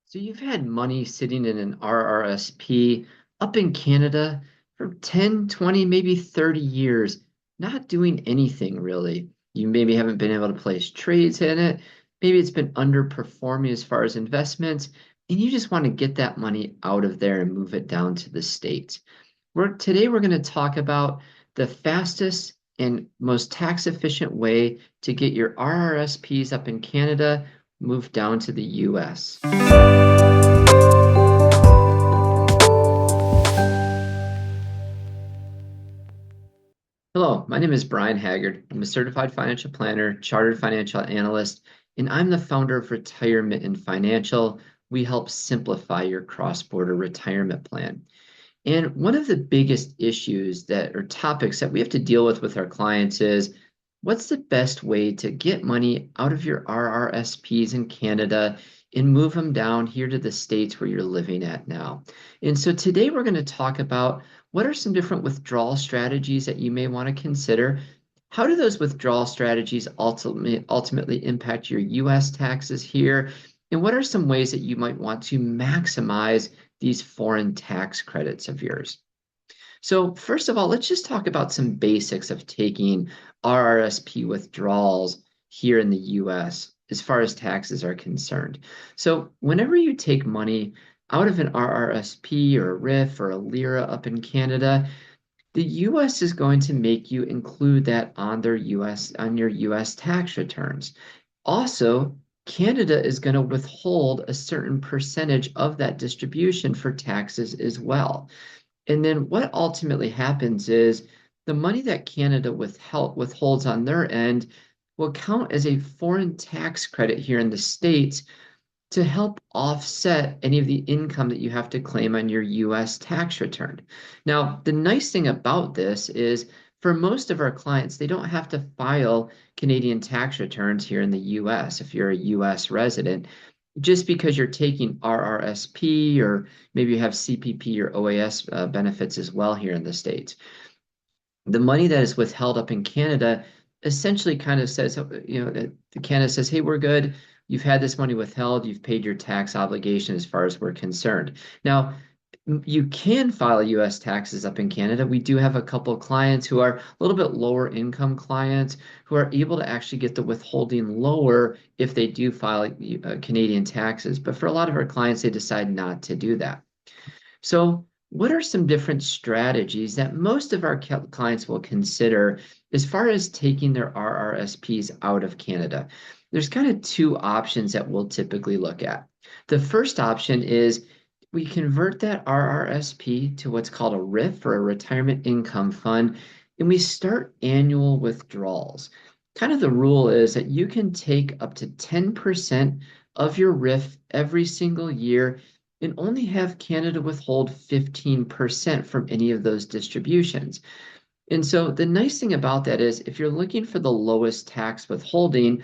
So you've had money sitting in an RRSP up in Canada for 10, 20, maybe 30 years, not doing anything really. You maybe haven't been able to place trades in it. Maybe it's been underperforming as far as investments, and you just want to get that money out of there and move it down to the States. Today we're going to talk about the fastest and most tax efficient way to get your RRSPs up in Canada moved down to the US. Hello, my name is Brian Haggard. I'm a certified financial planner, chartered financial analyst, and I'm the founder of Retirement and Financial. We help simplify your cross-border retirement plan. And one of the biggest issues that or topics that we have to deal with our clients is what's the best way to get money out of your RRSPs in Canada and move them down here to the States where you're living at now. And so today we're going to talk about what are some different withdrawal strategies that you may want to consider. How do those withdrawal strategies ultimately impact your US taxes here? And what are some ways that you might want to maximize these foreign tax credits of yours? So first of all, let's just talk about some basics of taking RRSP withdrawals here in the US as far as taxes are concerned. So whenever you take money out of an RRSP or a RIF or a LIRA up in Canada, the US is going to make you include that on your US tax returns. Also, Canada is going to withhold a certain percentage of that distribution for taxes as well. And then what ultimately happens is the money that Canada withholds on their end will count as a foreign tax credit here in the States to help offset any of the income that you have to claim on your US tax return. Now, the nice thing about this is for most of our clients, they don't have to file Canadian tax returns here in the US if you're a US resident, just because you're taking RRSP or maybe you have CPP or OAS benefits as well here in the States. The money that is withheld up in Canada essentially kind of says, the Canada says, hey, we're good. You've had this money withheld. You've paid your tax obligation as far as we're concerned. Now, you can file US taxes up in Canada. We do have a couple of clients who are a little bit lower income clients who are able to actually get the withholding lower if they do file Canadian taxes. But for a lot of our clients, they decide not to do that. So, what are some different strategies that most of our clients will consider as far as taking their RRSPs out of Canada? There's kind of two options that we'll typically look at. The first option is we convert that RRSP to what's called a RIF or a retirement income fund, and we start annual withdrawals. Kind of the rule is that you can take up to 10% of your RIF every single year and only have Canada withhold 15% from any of those distributions. And so the nice thing about that is if you're looking for the lowest tax withholding,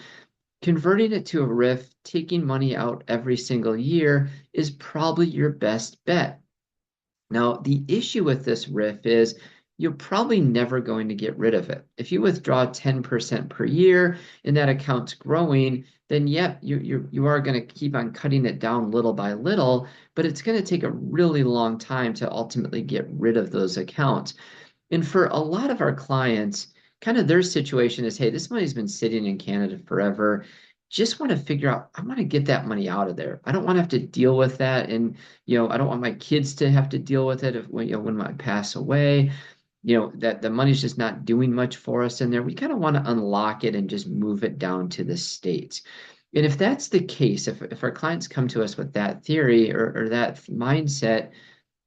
converting it to a RIF, taking money out every single year is probably your best bet. Now, the issue with this RIF is you're probably never going to get rid of it. If you withdraw 10% per year and that account's growing, then yep, you are going to keep on cutting it down little by little, but it's going to take a really long time to ultimately get rid of those accounts. And for a lot of our clients, kind of their situation is, hey, this money's been sitting in Canada forever. Just want to figure out, I want to get that money out of there. I don't want to have to deal with that. And, I don't want my kids to have to deal with it when I pass away. That the money's just not doing much for us in there. We kind of want to unlock it and just move it down to the States. And if that's the case, if our clients come to us with that theory or that mindset,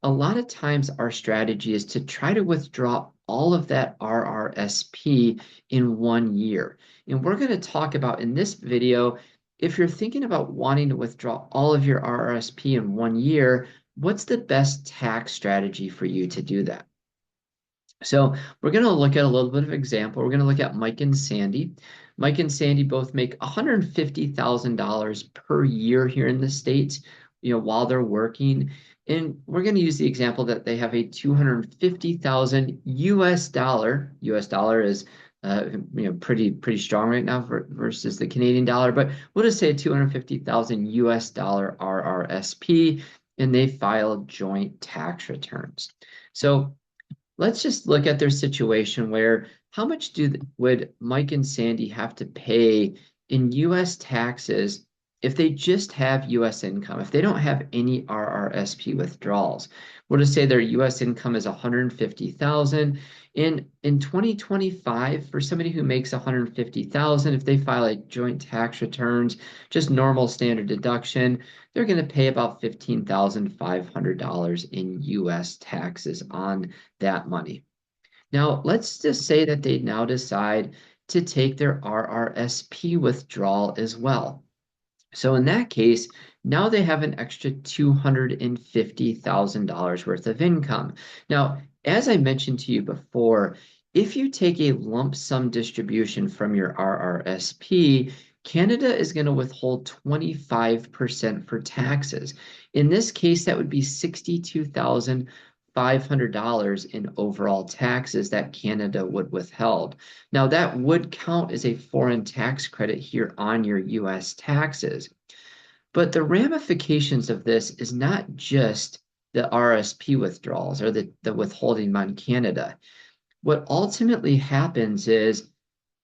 a lot of times our strategy is to try to withdraw all of that RRSP in 1 year. And we're going to talk about in this video, if you're thinking about wanting to withdraw all of your RRSP in 1 year, what's the best tax strategy for you to do that? So we're going to look at a little bit of example. We're going to look at Mike and Sandy. Mike and Sandy both make $150,000 per year here in the States, while they're working. And we're going to use the example that they have a 250,000 US dollar. US dollar is pretty strong right now versus the Canadian dollar. But we'll just say 250,000 US dollar RRSP, and they filed joint tax returns. So let's just look at their situation where how much would Mike and Sandy have to pay in US taxes if they just have US income, if they don't have any RRSP withdrawals? We'll just say their US income is 150,000. In 2025, for somebody who makes 150,000, if they file a joint tax returns, just normal standard deduction, they're going to pay about $15,500 in US taxes on that money. Now, let's just say that they now decide to take their RRSP withdrawal as well. So in that case, now they have an extra $250,000 worth of income. Now, as I mentioned to you before, if you take a lump sum distribution from your RRSP, Canada is going to withhold 25% for taxes. In this case, that would be $62,500 in overall taxes that Canada would withhold. Now, that would count as a foreign tax credit here on your US taxes. But the ramifications of this is not just the RSP withdrawals or the withholding on Canada. What ultimately happens is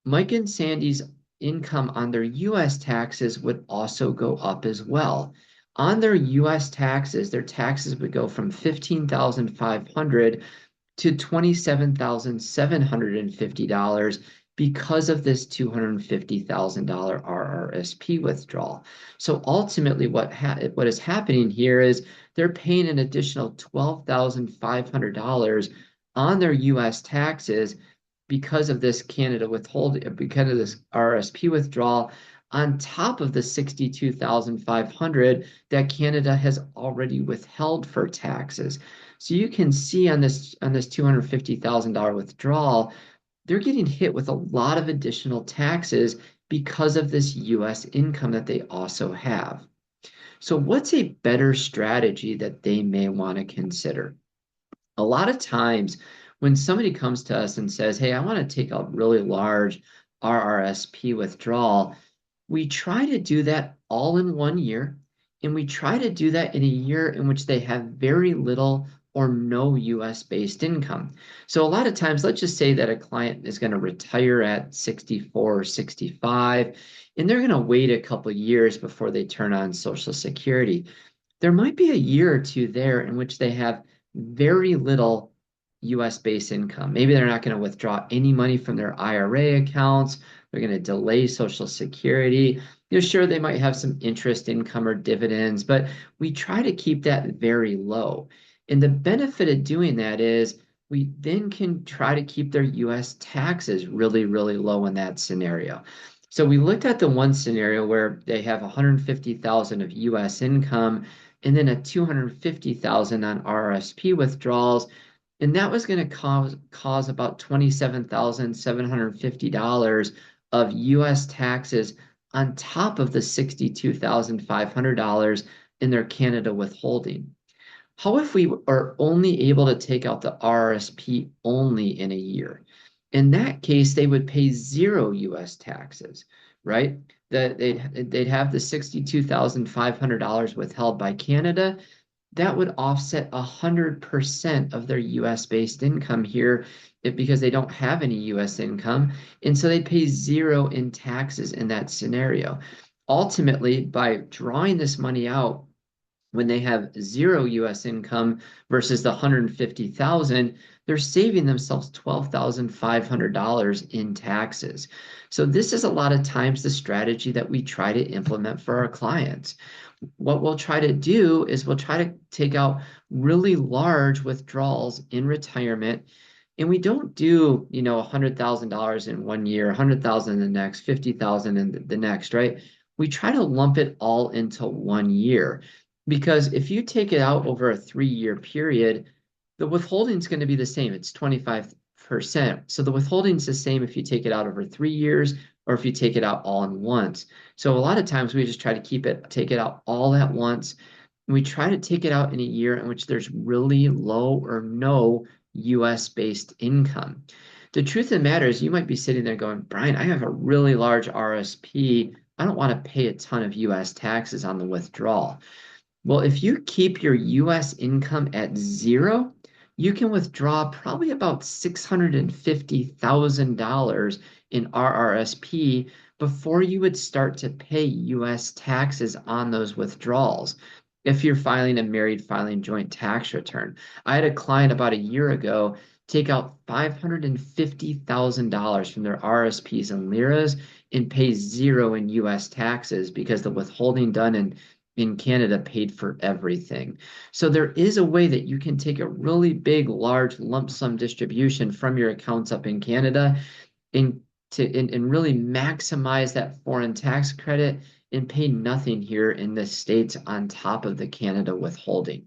Mike and Sandy's income on their US taxes would also go up as well. On their US taxes, their taxes would go from $15,500 to $27,750 because of this $250,000 RRSP withdrawal. So ultimately, what is happening here is they're paying an additional $12,500 on their US taxes because of this Canada withholding, because of this RRSP withdrawal, on top of the $62,500 that Canada has already withheld for taxes. So you can see on this $250,000 withdrawal, they're getting hit with a lot of additional taxes because of this US income that they also have. So what's a better strategy that they may want to consider? A lot of times when somebody comes to us and says, hey, I want to take a really large RRSP withdrawal, we try to do that all in 1 year, and we try to do that in a year in which they have very little or no US-based income. So a lot of times, let's just say that a client is going to retire at 64 or 65, and they're going to wait a couple of years before they turn on Social Security. There might be a year or two there in which they have very little US-based income. Maybe they're not going to withdraw any money from their IRA accounts. They're going to delay Social Security. Sure, they might have some interest income or dividends, but we try to keep that very low. And the benefit of doing that is we then can try to keep their US taxes really, really low in that scenario. So we looked at the one scenario where they have 150,000 of US income and then a 250,000 on RRSP withdrawals. And that was going to cause about $27,750 of US taxes on top of the $62,500 in their Canada withholding. How if we are only able to take out the RRSP only in a year? In that case, they would pay 0 US taxes, right? They'd have the $62,500 withheld by Canada. That would offset 100% of their US-based income here because they don't have any US income. And so they pay 0 in taxes in that scenario. Ultimately, by drawing this money out, when they have 0 US income versus the 150,000, they're saving themselves $12,500 in taxes. So this is a lot of times the strategy that we try to implement for our clients. What we'll try to do is we'll try to take out really large withdrawals in retirement. And we don't do, $100,000 in 1 year, 100,000 in the next, 50,000 in the next, right? We try to lump it all into 1 year. Because if you take it out over a 3-year period, the withholding is going to be the same. It's 25%. So the withholding is the same if you take it out over 3 years or if you take it out all in once. So a lot of times we just try to take it out all at once. And we try to take it out in a year in which there's really low or no US-based income. The truth of the matter is you might be sitting there going, Brian, I have a really large RSP. I don't want to pay a ton of US taxes on the withdrawal. Well, if you keep your US income at zero, you can withdraw probably about $650,000 in RRSP before you would start to pay US taxes on those withdrawals. If you're filing a married filing joint tax return, I had a client about a year ago take out $550,000 from their RSPs and liras and pay zero in US taxes because the withholding done in Canada paid for everything. So there is a way that you can take a really big, large lump sum distribution from your accounts up in Canada and and really maximize that foreign tax credit and pay nothing here in the States on top of the Canada withholding.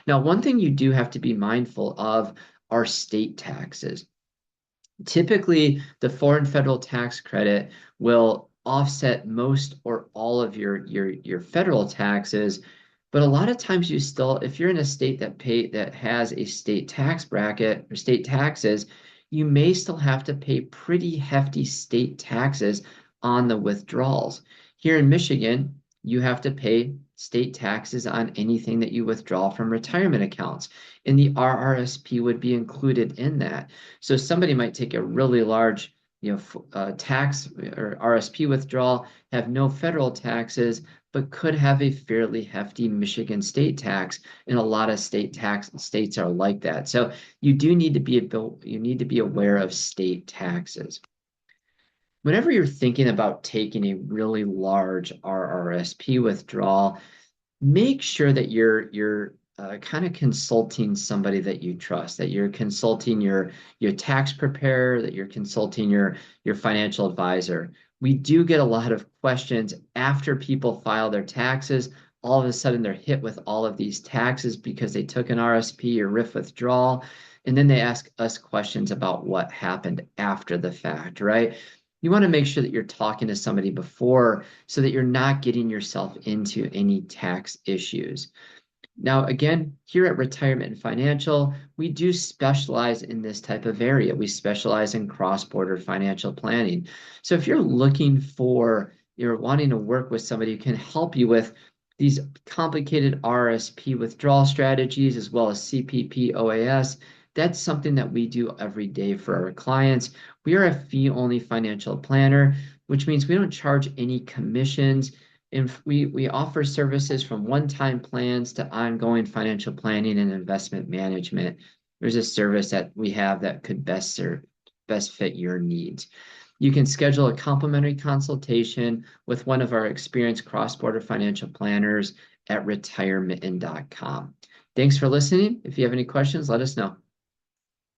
Now, one thing you do have to be mindful of are state taxes. Typically, the foreign federal tax credit will offset most or all of your federal taxes, but a lot of times you still, if you're in a state that has a state tax bracket or state taxes, you may still have to pay pretty hefty state taxes on the withdrawals. Here in Michigan, you have to pay state taxes on anything that you withdraw from retirement accounts, and the RRSP would be included in that. So somebody might take a really large, tax or RSP withdrawal, have no federal taxes, but could have a fairly hefty Michigan state tax, and a lot of states are like that. So you need to be aware of state taxes. Whenever you're thinking about taking a really large RRSP withdrawal, make sure that you're kind of consulting somebody that you trust, that you're consulting your tax preparer, that you're consulting your financial advisor. We do get a lot of questions after people file their taxes. All of a sudden, they're hit with all of these taxes because they took an RSP or RIF withdrawal, and then they ask us questions about what happened after the fact, right? You want to make sure that you're talking to somebody before so that you're not getting yourself into any tax issues. Now, again, here at Retirement and Financial, we do specialize in this type of area. We specialize in cross-border financial planning. So if you're you're wanting to work with somebody who can help you with these complicated RSP withdrawal strategies as well as CPP OAS, that's something that we do every day for our clients. We are a fee-only financial planner, which means we don't charge any commissions. And we offer services from one-time plans to ongoing financial planning and investment management. There's a service that we have that could best fit your needs. You can schedule a complimentary consultation with one of our experienced cross-border financial planners at retirementin.com. Thanks for listening. If you have any questions, let us know.